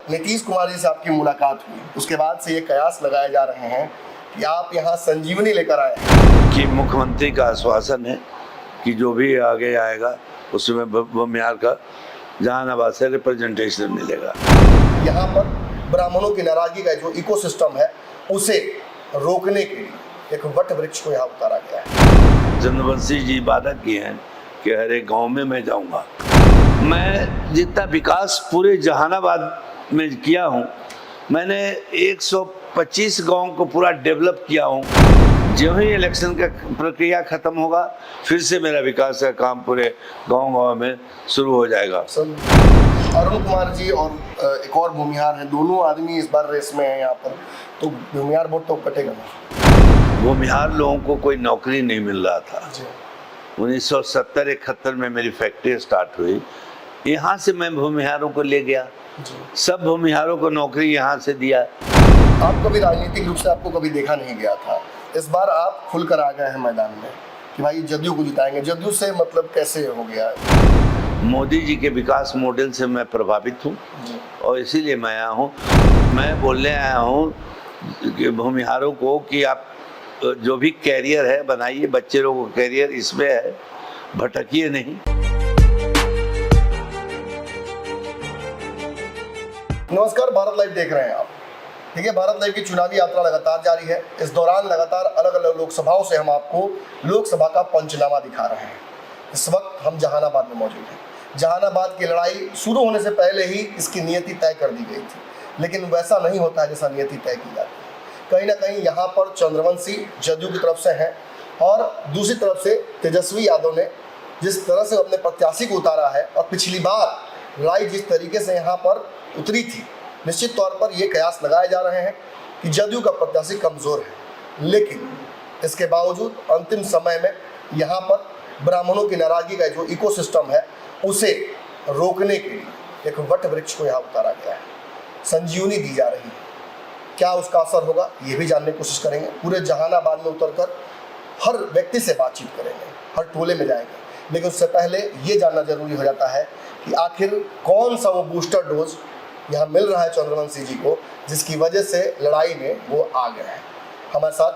नीतीश कुमार जी से आपकी मुलाकात हुई, उसके बाद से ये कयास लगाए जा रहे हैं कि आप यहाँ संजीवनी लेकर आए हैं। कि मुख्यमंत्री का आश्वासन है कि जो भी आगे आएगा उसमें बमियार का जहानाबाद से रिप्रेजेंटेशन मिलेगा। यहाँ पर ब्राह्मणों की नाराजगी का जो इकोसिस्टम है उसे रोकने के लिए एक वट वृक्ष को यहाँ उतारा गया है। चंद्रवंशी जी वादा किए हैं कि हर एक गाँव में मैं जाऊँगा। मैं जितना विकास पूरे जहानाबाद में किया हूँ, मैंने 125 गांव को पूरा डेवलप किया हूँ। जो ही इलेक्शन का प्रक्रिया खत्म होगा फिर से मेरा विकास का काम पूरे गांव में शुरू हो जाएगा। अरुण कुमार जी और एक और भूमिहार हैं, दोनों आदमी इस बार रेस में हैं यहाँ पर, तो भूमिहार वोट तो कटेगा ना। भूमिहार लोगों को कोई नौकरी नहीं मिल रहा था। 1970-71 में मेरी फैक्ट्री स्टार्ट हुई, यहाँ से मैं भूमिहारों को ले गया, सब भूमिहारों को नौकरी यहाँ से दिया। आप कभी राजनीतिक रूप से आपको कभी देखा नहीं गया था, इस बार आप खुलकर आ गए हैं मैदान में कि भाई जदयू को जिताएंगे। जदयू से मतलब कैसे हो गया? मोदी जी के विकास मॉडल से मैं प्रभावित हूँ और इसीलिए मैं आया हूँ। मैं बोलने आया हूँ कि भूमिहारों को कि आप जो भी कैरियर है बनाइए, बच्चे लोगों को कैरियर इसमें है, भटकिए नहीं। नमस्कार, भारत लाइव देख रहे हैं आप। देखिए, भारत लाइव की चुनावी यात्रा लगातार जारी है। इस दौरान लगातार अलग अलग लोकसभाओं से हम आपको लोकसभा का पंचनामा दिखा रहे हैं। इस वक्त हम जहानाबाद में मौजूद हैं। जहानाबाद की लड़ाई शुरू होने से पहले ही इसकी नियति तय कर दी गई थी, लेकिन वैसा नहीं होता है जैसा नियति तय की जाती है। कहीं ना कहीं यहाँ पर चंद्रवंशी जदयू की तरफ से हैं और दूसरी तरफ से तेजस्वी यादव ने जिस तरह से अपने प्रत्याशी को उतारा है और पिछली बार लड़ाई जिस तरीके से यहाँ पर उतरी थी, निश्चित तौर पर ये कयास लगाए जा रहे हैं कि जदयू का प्रत्याशी कमज़ोर है। लेकिन इसके बावजूद अंतिम समय में यहाँ पर ब्राह्मणों की नाराजगी का जो इकोसिस्टम है उसे रोकने के लिए एक वट वृक्ष को यहाँ उतारा गया है, संजीवनी दी जा रही है। क्या उसका असर होगा ये भी जानने की कोशिश करेंगे। पूरे जहानाबाद में उतरकर हर व्यक्ति से बातचीत करेंगे, हर टोले में जाएंगे। लेकिन उससे पहले ये जानना जरूरी हो जाता है कि आखिर कौन सा वो बूस्टर डोज यहाँ मिल रहा है चंद्रवंशी जी को, जिसकी वजह से लड़ाई में वो आ गए हैं। हमारे साथ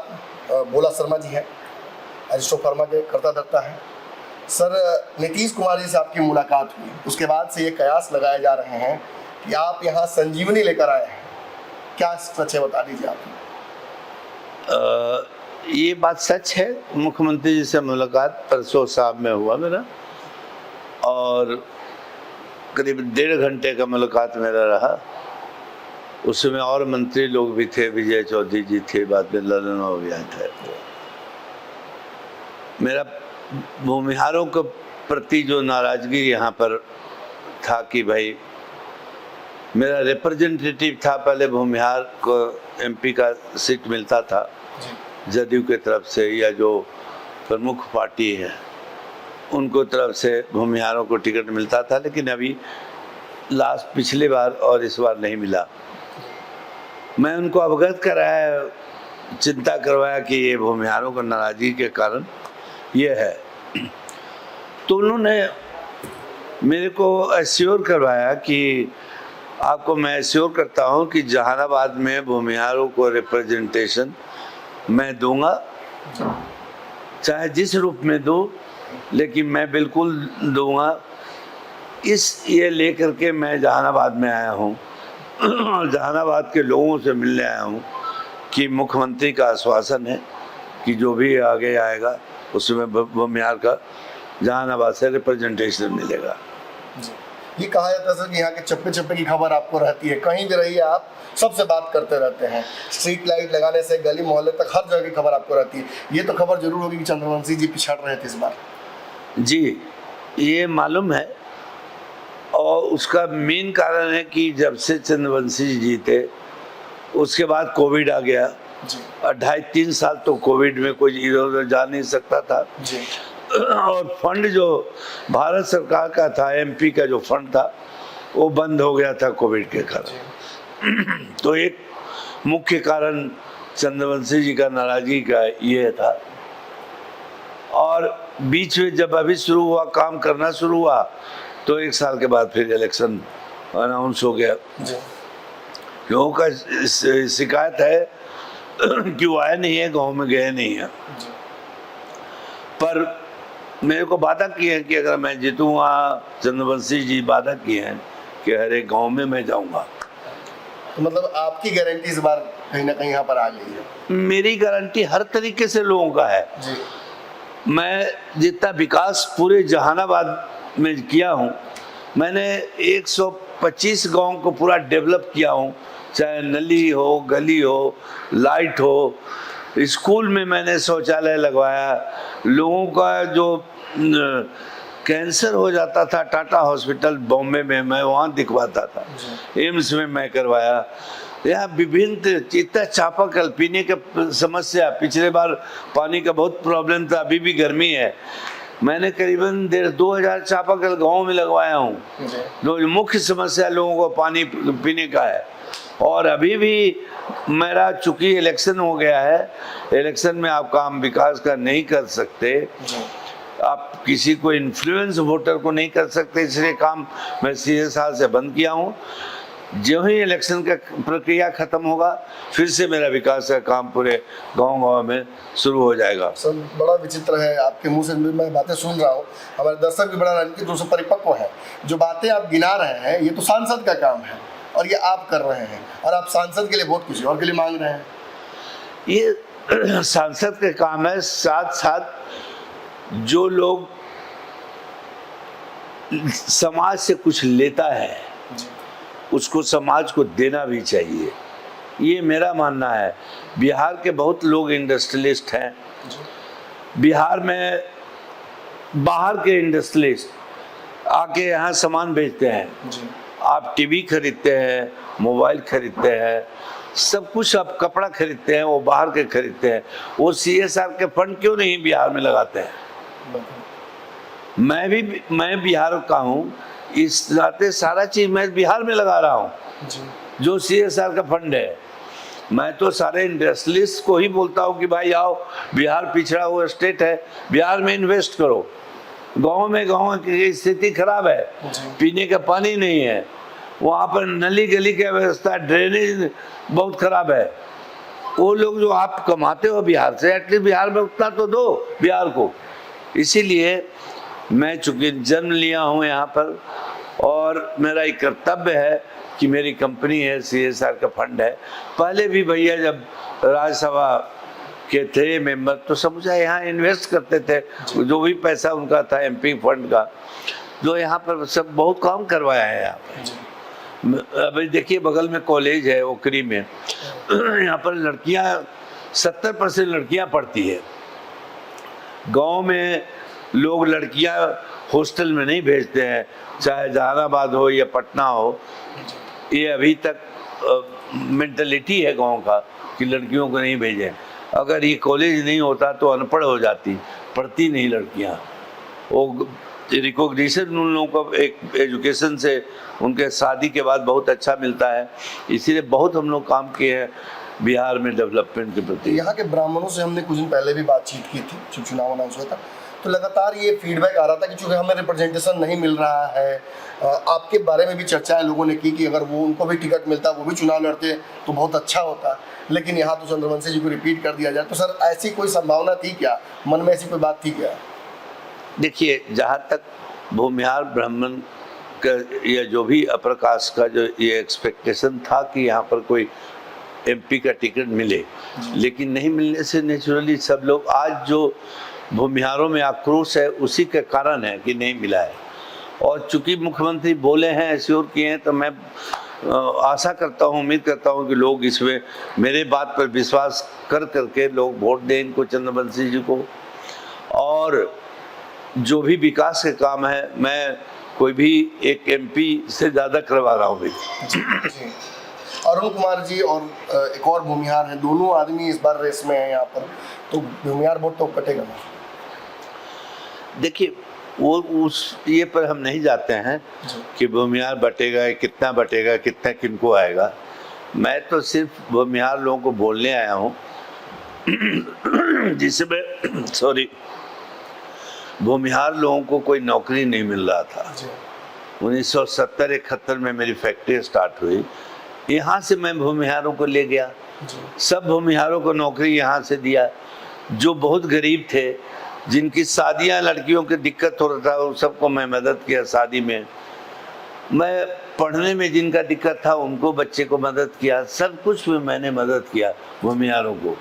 भोला शर्मा जी हैं, एरिस्टो फार्मा के कर्ता धर्ता हैं। सर, नीतीश कुमार जी से आपकी मुलाकात हुई, उसके बाद से ये कयास लगाए जा रहे हैं कि आप यहाँ संजीवनी लेकर आए हैं। क्या सच है, बता दीजिए आप। ये बात सच है। मुख्यमंत्री जी से मुलाकात परसों साहब में हुआ मेरा, और करीब 1.5 घंटे का मुलाकात मेरा रहा। उसमें और मंत्री लोग भी थे, विजय चौधरी जी थे, बाद में ललन भी आए थे। मेरा भूमिहारों के प्रति जो नाराजगी यहाँ पर था कि भाई मेरा रिप्रेजेंटेटिव था, पहले भूमिहार को एमपी का सीट मिलता था जदयू के तरफ से, या जो प्रमुख पार्टी है उनको तरफ से भूमिहारों को टिकट मिलता था, लेकिन अभी लास्ट पिछले बार और इस बार नहीं मिला। मैं उनको अवगत कराया, चिंता करवाया कि ये भूमिहारों को नाराजगी के कारण ये है। तो उन्होंने मेरे को एश्योर करवाया कि आपको मैं एश्योर करता हूँ कि जहानाबाद में भूमिहारों को रिप्रेजेंटेशन मैं दूंगा, चाहे जिस रूप में दूँ, लेकिन मैं बिल्कुल दूंगा। इस ये लेकर के मैं जहानाबाद में आया हूँ जहानाबाद के लोगों से मिलने आया हूँ कि मुख्यमंत्री का आश्वासन है कि जो भी आगे आएगा उसमें बमियार का जहानाबाद से रिप्रेजेंटेशन मिलेगा। ये कहा जाता है सर कि यहाँ के चप्पे चप्पे की खबर आपको रहती है, कहीं भी रहिए आप सबसे बात करते रहते हैं। स्ट्रीट लाइट लगाने से गली मोहल्ले तक हर जगह की खबर आपको रहती है। ये तो खबर जरूर होगी कि चंद्रवंशी जी पिछड़ रहे थे इस बार। जी, ये मालूम है, और उसका मेन कारण है कि जब से चंद्रवंशी जी जीते उसके बाद कोविड आ गया। 2.5-3 साल तो कोविड में कोई इधर उधर जा नहीं सकता था जी। और फंड जो भारत सरकार का था, एमपी का जो फंड था, वो बंद हो गया था कोविड के कारण। तो एक मुख्य कारण चंद्रवंशी जी का नाराजगी का ये था। और बीच में जब अभी शुरू हुआ, काम करना शुरू हुआ, तो 1 साल के बाद फिर इलेक्शन अनाउंस हो गया। लोगों का शिकायत है कि वो आए नहीं है, गांव में गए नहीं है। पर मेरे को वादा किए हैं कि अगर मैं जीतूंगा, चंद्रवंशी जी वादा किए हैं कि हर एक गांव में मैं जाऊंगा। तो मतलब आपकी गारंटी इस बार कहीं ना कहीं यहाँ पर आ गई है? मेरी गारंटी हर तरीके से लोगों का है जी। मैं जितना विकास पूरे जहानाबाद में किया हूँ, मैंने 125 गांव को पूरा डेवलप किया हूँ, चाहे नली हो, गली हो, लाइट हो, स्कूल में मैंने शौचालय लगवाया। लोगों का जो कैंसर हो जाता था टाटा हॉस्पिटल बॉम्बे में, मैं वहाँ दिखवाता था। एम्स में मैं करवाया। यहाँ विभिन्न इतना चापाकल पीने का समस्या, पिछले बार पानी का बहुत प्रॉब्लम था, अभी भी गर्मी है। मैंने करीबन 2,000 चापाकल गाँव में लगवाया हूँ। जो मुख्य समस्या लोगों को पानी पीने का है। और अभी भी मेरा चूंकि इलेक्शन हो गया है, इलेक्शन में आप काम विकास का नहीं कर सकते, आप किसी को इन्फ्लुएंस वोटर को नहीं कर सकते, इसलिए काम मैं सीधे साल से बंद किया हूँ। जो ही इलेक्शन का प्रक्रिया खत्म होगा, फिर से मेरा विकास का काम पूरे गांव में शुरू हो जाएगा। सर बड़ा विचित्र है, आपके मुंह से मैं बातें सुन रहा हूँ, हमारे दर्शक भी बड़ा राजनीतिक रूप से परिपक्व है। जो बातें आप गिना रहे हैं ये तो सांसद का काम है और ये आप कर रहे हैं, और आप सांसद के लिए वोट किसी और के लिए मांग रहे हैं। ये सांसद का काम है। साथ साथ जो लोग समाज से कुछ लेता है उसको समाज को देना भी चाहिए, ये मेरा मानना है। बिहार के बहुत लोग इंडस्ट्रियलिस्ट हैं। बिहार में बाहर के इंडस्ट्रियलिस्ट आके यहाँ सामान बेचते हैं। आप टीवी खरीदते हैं, मोबाइल खरीदते हैं, सब कुछ आप कपड़ा खरीदते हैं, वो बाहर के खरीदते हैं। वो CSR के फंड क्यों नहीं बिहार में लगाते हैं? मैं बिहार का हूँ, इस नाते सारा चीज मैं बिहार में लगा रहा हूँ। जो CSR का फंड है, मैं तो सारे इंडस्ट्रियलिस्ट को ही बोलता हूँ कि भाई आओ, बिहार पिछड़ा हुआ स्टेट है, बिहार में इन्वेस्ट करो। गांव की स्थिति खराब है, पीने का पानी नहीं है, वहाँ पर नली गली की व्यवस्था, ड्रेनेज बहुत खराब है। वो लोग जो आप कमाते हो बिहार से, एटलीस्ट बिहार में उतना तो दो बिहार को। इसीलिए मैं चूंकि जन्म लिया हूँ यहाँ पर, और मेरा एक कर्तव्य है कि मेरी कंपनी है, CSR का फंड है। पहले भी भैया जब राज्यसभा के थे मेंबर, तो सब यहाँ इन्वेस्ट करते थे, जो भी पैसा उनका था MP फंड का, जो यहाँ पर सब बहुत काम करवाया है। यहाँ पर अभी देखिए बगल में कॉलेज है ओकरी में, यहाँ पर लड़कियाँ 70% लड़कियाँ पढ़ती है। गांव में लोग लड़कियां हॉस्टल में नहीं भेजते हैं, चाहे जहानाबाद हो या पटना हो। ये अभी तक मेंटलिटी है गांव का कि लड़कियों को नहीं भेजें। अगर ये कॉलेज नहीं होता तो अनपढ़ हो जाती, पढ़ती नहीं लड़कियां। वो रिकॉग्निशन उन लोगों को एक एजुकेशन से उनके शादी के बाद बहुत अच्छा मिलता है। इसीलिए बहुत हम लोग काम किए हैं बिहार में डेवलपमेंट के प्रति। यहाँ के ब्राह्मणों से हमने कुछ दिन पहले भी बातचीत की थी, जब चुनाव अनाउंस हुआ था, तो लगातार ये फीडबैक आ रहा था कि चूँकि हमें रिप्रेजेंटेशन नहीं मिल रहा है। आपके बारे में भी चर्चाएं लोगों ने की कि अगर वो उनको भी टिकट मिलता, वो भी चुनाव लड़ते तो बहुत अच्छा होता, लेकिन यहाँ तो चंद्रवंशी जी को रिपीट कर दिया जाए। तो सर ऐसी कोई संभावना थी क्या, मन में ऐसी कोई बात थी क्या? देखिए, जहाँ तक भूमिहार ब्राह्मण का या जो भी अपर कास्ट का जो ये एक्सपेक्टेशन था कि यहाँ पर कोई MP का टिकट मिले, लेकिन नहीं मिलने से नेचुरली सब लोग आज जो भूमिहारों में आक्रोश है उसी के कारण है कि नहीं मिला है। और चूंकि मुख्यमंत्री बोले हैं, एश्योर किए हैं, तो मैं आशा करता हूँ, उम्मीद करता हूँ कि लोग इसमें मेरे बात पर विश्वास कर करके लोग वोट दें इनको, चंद्रवंशी जी को। और जो भी विकास के काम है, मैं कोई भी एक MP से ज़्यादा करवा रहा हूँ। अरुण कुमार जी और एक और भूमिहार हैं, दोनों आदमी इस बार रेस में हैं यहाँ पर, तो भूमिहार वोट तो कटेगा ना? देखिए, वो उस ये पर हम नहीं जाते हैं कि भूमिहार बटेगा, कितना बटेगा, कितना किनको आएगा। मैं तो सिर्फ भूमिहार लोगों को बोलने आया हूँ जिसमें भूमिहार लोगों को कोई नौकरी नहीं मिल रहा था। 1970-71 में मेरी फैक्ट्री स्टार्ट हुई। यहाँ से मैं भूमिहारों को ले गया, सब भूमिहारों को नौकरी यहाँ से दिया। जो बहुत गरीब थे, जिनकी शादियाँ लड़कियों की दिक्कत हो रहा था, उन सबको मैं मदद किया शादी में। मैं पढ़ने में जिनका दिक्कत था उनको, बच्चे को मदद किया। सब कुछ में मैंने मदद किया भूमिहारों को।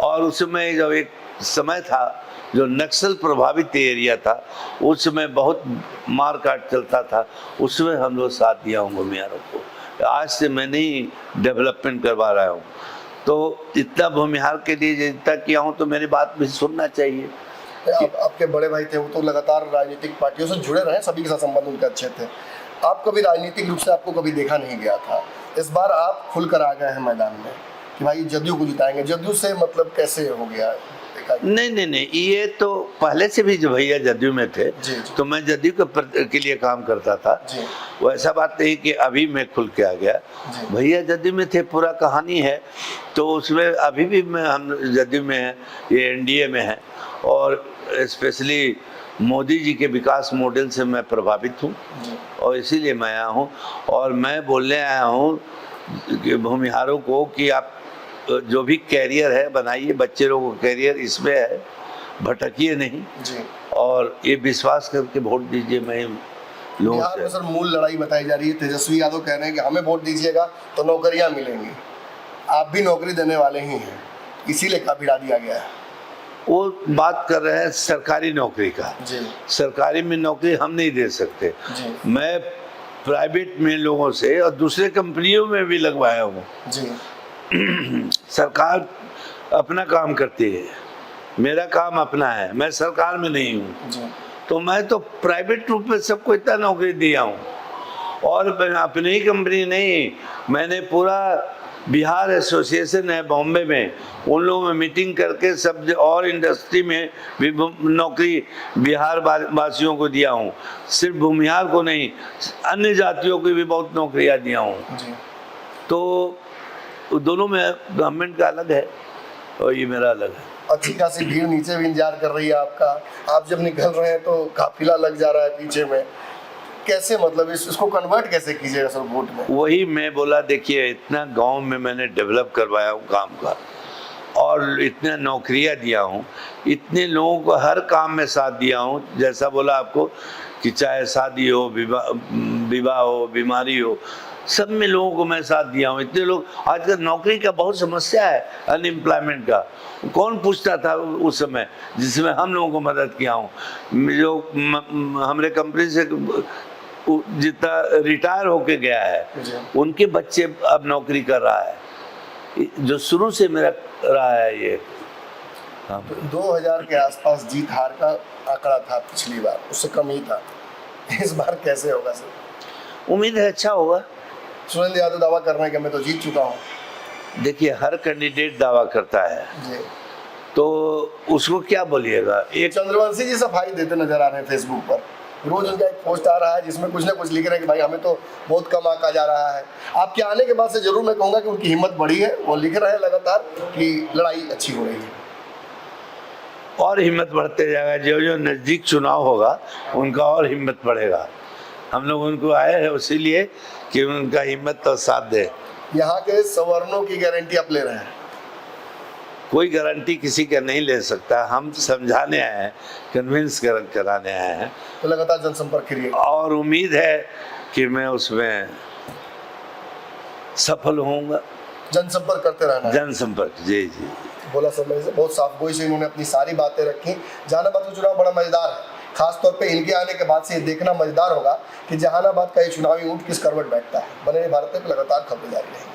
और उस समय जब एक समय था जो नक्सल प्रभावित एरिया था, उस समय बहुत मार काट चलता था, उसमें हम लोग साथ दिया हूँ भूमिहारों को। आज से मैं नहीं डेवलपमेंट करवा रहा हूँ, तो इतना भूमिहार के लिए जितना किया हूँ तो मेरी बात भी सुनना चाहिए। आपके बड़े भाई थे, वो तो लगातार राजनीतिक पार्टियों से जुड़े रहे, सभी के साथ संबंध उनके अच्छे थे। आप कभी राजनीतिक रूप से आपको कभी देखा नहीं गया था, इस बार आप खुलकर आ गए हैं मैदान में कि भाई जदयू को जिताएंगे। जदयू से मतलब कैसे हो गया? नहीं, ये तो पहले से भी जो भैया जदयू में थे, जी। तो मैं जदयू के लिए काम करता था। वो ऐसा बात नहीं कि अभी मैं खुल के आ गया। भैया जदयू में थे, पूरा कहानी है। तो उसमें अभी भी हम जदयू में हैं, ये एनडीए में है। और स्पेशली मोदी जी के विकास मॉडल से मैं प्रभावित हूँ और इसीलिए मैं आया हूँ। और मैं बोलने आया हूँ कि भूमिहारों को कि आप जो भी कैरियर है बनाइए, बच्चे लोगों को कैरियर इसमें है, भटकिए नहीं जी। और ये विश्वास करके वोट दीजिए। मैं लोगों बिहार में सर मूल लड़ाई बताई जा रही है। तेजस्वी यादव कह रहे हैं कि हमें वोट दीजिएगा तो नौकरियां मिलेंगी। आप भी नौकरी देने वाले ही हैं, इसीलिए काफी गिरा दिया गया है। वो बात कर रहे हैं सरकारी नौकरी का। जी। सरकारी में नौकरी हम नहीं दे सकते। जी। मैं प्राइवेट में लोगों से और दूसरे कंपनियों में भी लगवाया हूँ। जी। सरकार अपना काम करती है, मेरा काम अपना है, मैं सरकार में नहीं हूँ। तो मैं तो प्राइवेट रूप में सबको इतना नौकरी दिया हूँ। और अपनी ही कंपनी नहीं, मैंने पूरा बिहार एसोसिएशन है बॉम्बे में, उन लोगों में मीटिंग करके सब और इंडस्ट्री में भी नौकरी बिहार वासियों को दिया हूँ। सिर्फ भूमिहार को नहीं, अन्य जातियों को भी बहुत नौकरियाँ दिया हूँ। तो दोनों में गवर्नमेंट का अलग है और ये मेरा अलग है। अच्छी खासी भीड़ नीचे भी इंतजार कर रही है आपका। आप जब निकल रहे हैं तो काफिला लग जा रहा है पीछे में। कैसे मतलब इसको कन्वर्ट कैसे कीजिएगा सर वोट में? वही मैं बोला, देखिए इतना गांव में मैंने डेवलप करवाया हूँ काम का, और इतना नौकरियाँ दिया हूँ, इतने लोगों को हर काम में साथ दिया हूँ। जैसा बोला आपको कि चाहे शादी हो, विवाह हो, बीमारी हो, सब में लोगों को मैं साथ दिया हूँ। इतने लोग, आजकल नौकरी का बहुत समस्या है, अनएम्प्लॉयमेंट का। कौन पूछता था उस समय, जिसमें हम लोगों को मदद किया हूँ। जो हमारे कंपनी से जितना रिटायर होके गया है, उनके बच्चे अब नौकरी कर रहा है, जो शुरू से मेरा रहा है ये। 2000 के आसपास जीत हार का आंकड़ा था पिछली बार, उससे कम ही था। इस बार कैसे होगा सर? उम्मीद है अच्छा होगा। सुरेंद्र यादव दावा कर रहे हैं कि मैं तो जीत चुका हूँ। देखिए हर कैंडिडेट दावा करता है जी। तो उसको क्या बोलिएगा। एक चंद्रवंशी जी सफाई देते नजर आ रहे हैं फेसबुक पर, रोज उनका एक पोस्ट आ रहा है जिसमें कुछ ना कुछ लिख रहे हैं कि भाई हमें तो बहुत कम आंका जा रहा है। आपके आने के बाद से जरूर मैं कहूँगा कि उनकी हिम्मत बढ़ी है, वो लिख रहे हैं लगातार कि लड़ाई अच्छी हो रही है। और हिम्मत बढ़ते जाएगा, जो जो नज़दीक चुनाव होगा उनका और हिम्मत बढ़ेगा। हम लोग उनको आए हैं इसीलिए कि उनका हिम्मत और साथ दे। यहाँ के सवर्णों की गारंटी आप ले रहे हैं? कोई गारंटी किसी का नहीं ले सकता। हम समझाने आए हैं, कन्विंस कराने आए हैं। तो लगातार जनसंपर्क करिए और उम्मीद है कि मैं उसमें सफल होऊंगा। जनसंपर्क करते रहना। जनसंपर्क, जी जी। बोला समय से बहुत साफ गोई से इन्होंने अपनी सारी बातें रखी। जहानाबाद का चुनाव बड़ा मजेदार है, खासतौर पे इनके आने के बाद से ये देखना मजेदार होगा कि जहानाबाद का ये चुनावी ऊंट किस करवट बैठता है। बने भारत में लगातार खबरें जारी रहेंगी।